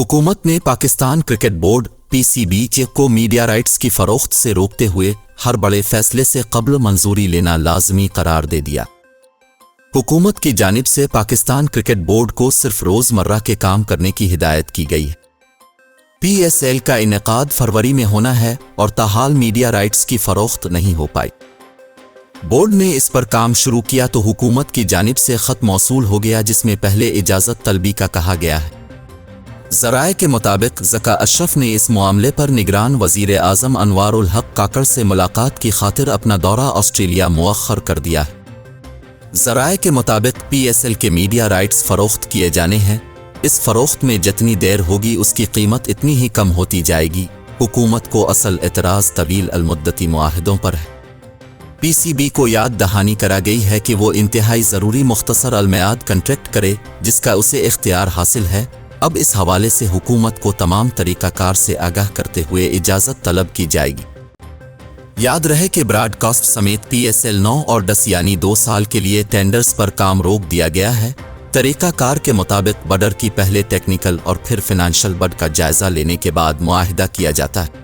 हुकूमत ने Pakistan cricket board (PCB) को मीडिया राइट्स की फरोख्त से रोकते हुए हर बड़े फैसले से कब्ल मंजूरी लेना लाजमी करार दे दिया। हुकूमत की जानिब से पाकिस्तान क्रिकेट बोर्ड को सिर्फ रोजमर्रा के काम करने की हिदायत की गई है। PSL का इनेकाद फरवरी में होना है और ताहाल मीडिया राइट्स की फरोख्त नहीं हो पाई। बोर्ड ने इस पर काम शुरू किया तो हुकूमत की जानिब से खत मौसूल हो गया जिसमें पहले इजाज़त तलबी का कहा गया है। ज़राए के मुताबिक ज़का अशरफ ने इस मामले पर निगरान वज़ीर आज़म अनवार उल हक काकड़ से मुलाकात की खातिर अपना दौरा ऑस्ट्रेलिया मुअख्खर कर दिया है। ज़राए के मुताबिक PSL के मीडिया राइट्स फ़रोख्त किए जाने हैं। इस फ़रोख्त में जितनी देर होगी उसकी कीमत इतनी ही कम होती जाएगी। हुकूमत को असल एतराज़ तवील अलमुद्दती मुआहदों पर है। PCB को याद दहानी करा गई है कि वो इंतहाई ज़रूरी मुख्तसर अलमयाद कंट्रैक्ट करे जिसका उसे इख्तियार हासिल है। अब इस हवाले से हुकूमत को तमाम तरीक़ाकार से आगाह करते हुए इजाज़त तलब की जाएगी। याद रहे कि ब्रॉडकास्ट समेत PSL 9 और 10 यानी 2 साल के लिए टेंडर्स पर काम रोक दिया गया है। तरीक़ाकार के मुताबिक बडर की पहले टेक्निकल और फिर फिनेंशियल बड का जायज़ा लेने के बाद मुआहिदा किया जाता है।